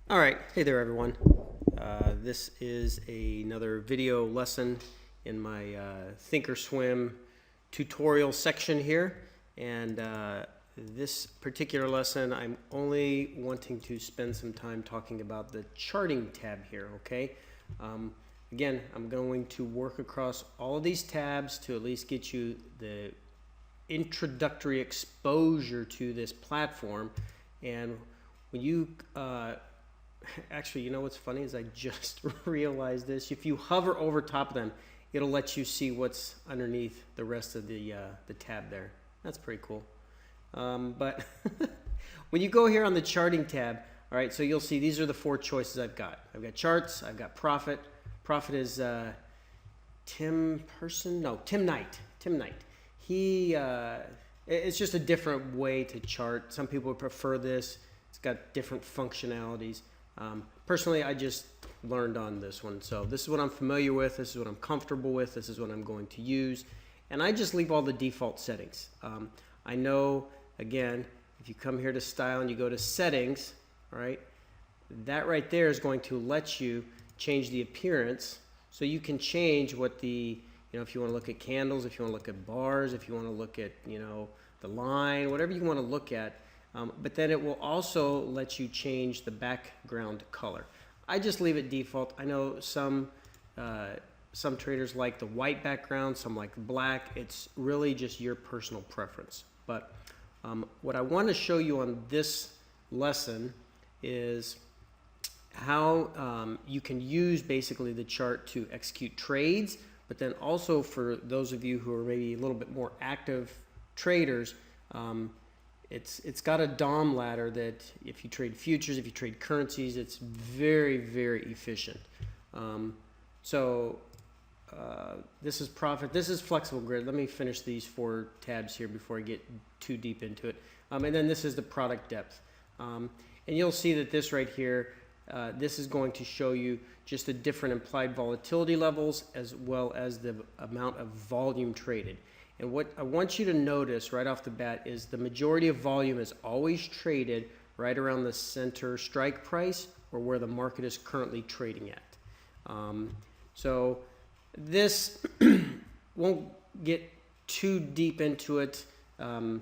All right, hey there everyone. This is another video lesson in my Thinkorswim tutorial section here, and this particular lesson I'm only wanting to spend some time talking about the charting tab here, okay? Again, I'm going to work across all of these tabs to at least get you the introductory exposure to this platform. And when you actually, you know what's funny is I just realized this. If you hover over top of them, it'll let you see what's underneath the rest of the tab there. That's pretty cool. But when you go here on the charting tab, all right, so you'll see these are the four choices I've got. I've got charts, I've got profit. Profit is Tim Knight. Tim Knight. It's just a different way to chart. Some people would prefer this. It's got different functionalities. Personally, I just learned on this one. So this is what I'm familiar with. This is what I'm comfortable with. This is what I'm going to use. And I just leave all the default settings. I know, again, if you come here to style and you go to settings, all right, that right there is going to let you change the appearance. So you can change what the, if you want to look at candles, if you want to look at bars, if you want to look at, the line, whatever you want to look at. But then it will also let you change the background color. I just leave it default. I know some traders like the white background, some like black. It's really just your personal preference. But what I want to show you on this lesson is how you can use basically the chart to execute trades, but then also for those of you who are maybe a little bit more active traders, it's got a DOM ladder that if you trade futures, if you trade currencies, it's very, very efficient. This is profit. This is flexible grid. Let me finish these four tabs here before I get too deep into it. And then this is the product depth. And you'll see that this right here, this is going to show you just the different implied volatility levels as well as the amount of volume traded. And what I want you to notice right off the bat is the majority of volume is always traded right around the center strike price or where the market is currently trading at. So this won't get too deep into it. In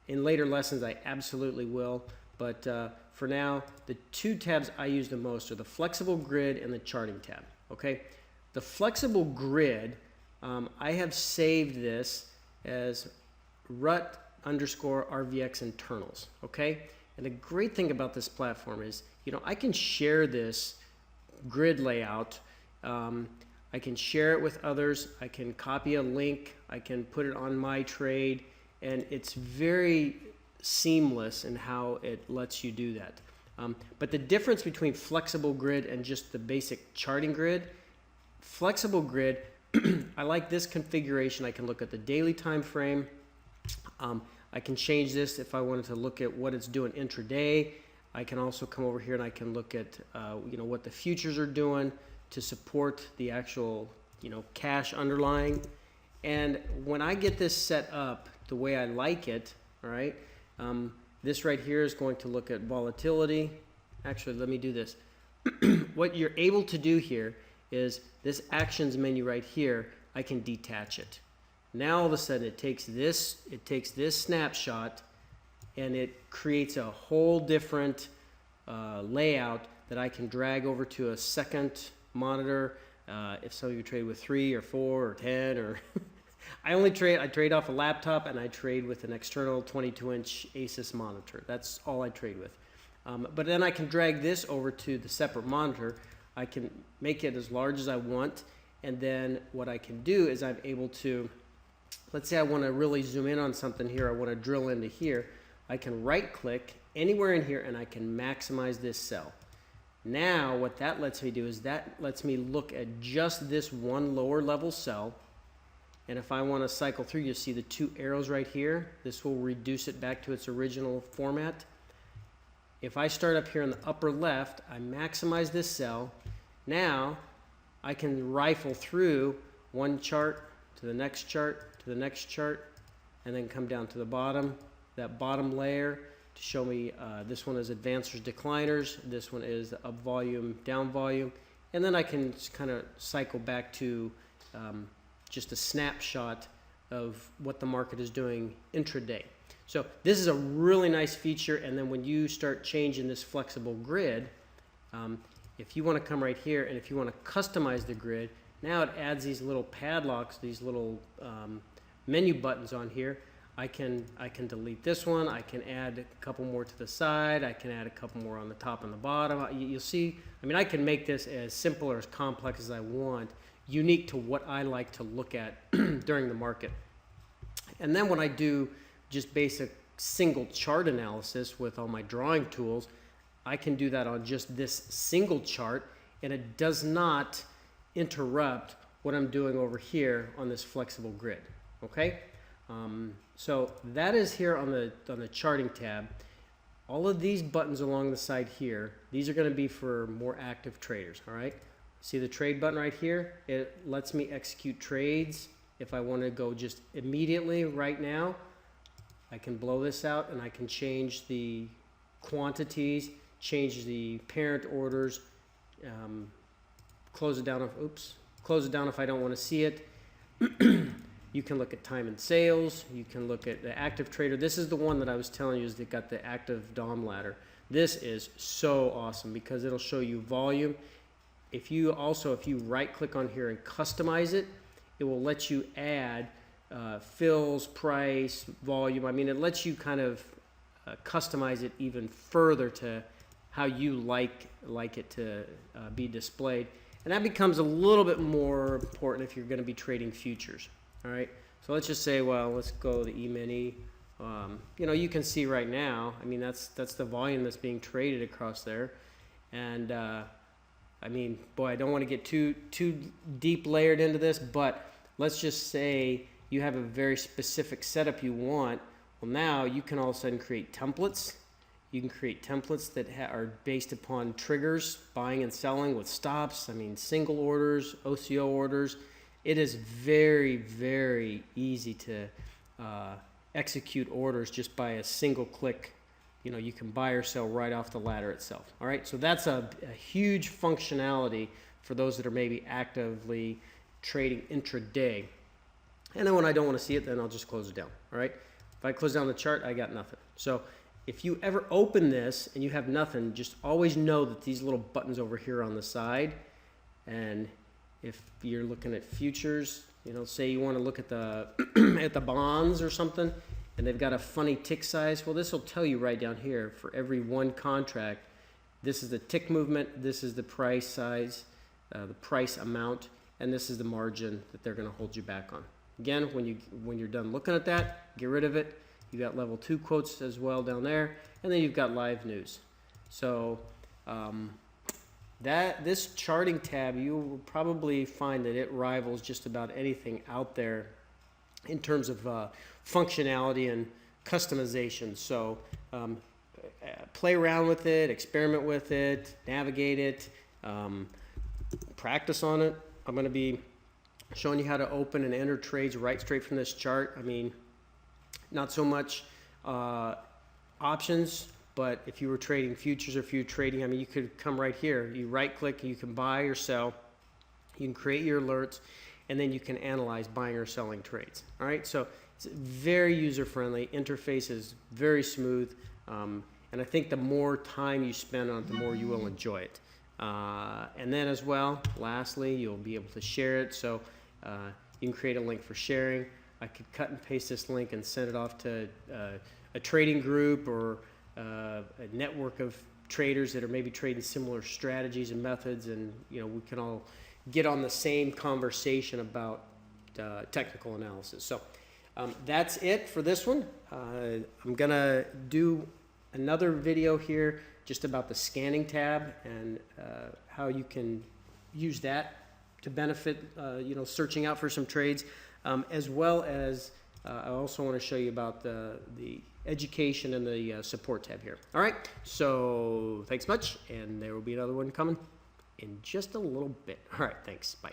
later lessons, I absolutely will. But for now, the two tabs I use the most are the flexible grid and the charting tab. Okay, the flexible grid, I have saved this as RUT_RVX internals. Okay, and the great thing about this platform is, I can share this grid layout. I can share it with others. I can copy a link. I can put it on my trade, and it's very seamless in how it lets you do that. But the difference between flexible grid and just the basic charting grid, flexible grid, I like this configuration. I can look at the daily time frame. I can change this if I wanted to look at what it's doing intraday. I can also come over here and I can look at what the futures are doing to support the actual cash underlying. And when I get this set up the way I like it, all right, this right here is going to look at volatility. Actually, let me do this. What you're able to do here is this actions menu right here, I can detach it. Now all of a sudden it takes this snapshot and it creates a whole different layout that I can drag over to a second monitor. If some of you trade with 3 or 4 or 10 or I trade off a laptop and I trade with an external 22-inch Asus monitor. That's all I trade with. But then I can drag this over to the separate monitor. I can make it as large as I want, and then what I can do is I'm able to, let's say I want to really zoom in on something here, I want to drill into here, I can right click anywhere in here and I can maximize this cell. Now what that lets me do is that lets me look at just this one lower level cell, and if I want to cycle through, you see the two arrows right here. This will reduce it back to its original format. If I start up here in the upper left, I maximize this cell. Now I can rifle through one chart to the next chart to the next chart, and then come down to the bottom, that bottom layer, to show me this one is advancers, decliners, this one is up volume, down volume, and then I can kind of cycle back to just a snapshot of what the market is doing intraday. So this is a really nice feature, and then when you start changing this flexible grid, if you want to come right here and if you want to customize the grid, now it adds these little padlocks, these little menu buttons on here. I can delete this one, I can add a couple more to the side, I can add a couple more on the top and the bottom. You'll see, I mean, I can make this as simple or as complex as I want, unique to what I like to look at during the market. And then when I do just basic single chart analysis with all my drawing tools, I can do that on just this single chart, and it does not interrupt what I'm doing over here on this flexible grid. Okay, so that is here on the charting tab. All of these buttons along the side here, these are going to be for more active traders. All right, see the trade button right here? It lets me execute trades. If I want to go just immediately right now, I can blow this out and I can change the quantities, change the parent orders, close it down if I don't want to see it. You can look at time and sales. You can look at the active trader. This is the one that I was telling you is that got the active DOM ladder. This is so awesome because it'll show you volume. If you right click on here and customize it, it will let you add fills, price, volume. I mean, it lets you kind of customize it even further to how you like it to be displayed. And that becomes a little bit more important if you're going to be trading futures. All right, so let's just say, well, let's go to E-mini. You know, you can see right now, I mean, that's the volume that's being traded across there. And I mean, boy, I don't want to get too deep layered into this, but let's just say you have a very specific setup you want. Well, now you can all of a sudden create templates. You can create templates that are based upon triggers, buying and selling with stops. I mean, single orders, OCO orders. It is very, very easy to execute orders just by a single click. You know, you can buy or sell right off the ladder itself. All right, so that's a huge functionality for those that are maybe actively trading intraday. And then when I don't want to see it, then I'll just close it down. All right, if I close down the chart, I got nothing. So if you ever open this and you have nothing, just always know that these little buttons over here on the side, and if you're looking at futures, you know, say you want to look at the at the bonds or something, and they've got a funny tick size, well, this will tell you right down here for every one contract, this is the tick movement, this is the price size, the price amount, and this is the margin that they're going to hold you back on. Again, when you're done looking at that, get rid of it. You got level 2 quotes as well down there, and then you've got live news. So this charting tab, you will probably find that it rivals just about anything out there in terms of functionality and customization. So play around with it, experiment with it, navigate it, practice on it. I'm going to be showing you how to open and enter trades right straight from this chart. I mean, not so much options, but if you were trading futures or if you're trading, I mean, you could come right here. You right click, you can buy or sell. You can create your alerts, and then you can analyze buying or selling trades. All right, so it's very user-friendly. Interface is very smooth, and I think the more time you spend on it, the more you will enjoy it. And then as well, lastly, you'll be able to share it. So you can create a link for sharing. I could cut and paste this link and send it off to a trading group or a network of traders that are maybe trading similar strategies and methods, and you know, we can all get on the same conversation about technical analysis. So that's it for this one. I'm gonna do another video here just about the scanning tab and how you can use that to benefit you know, searching out for some trades, as well as I also want to show you about the education and the support tab here. All right, so thanks much, and there will be another one coming in just a little bit. All right, thanks, bye.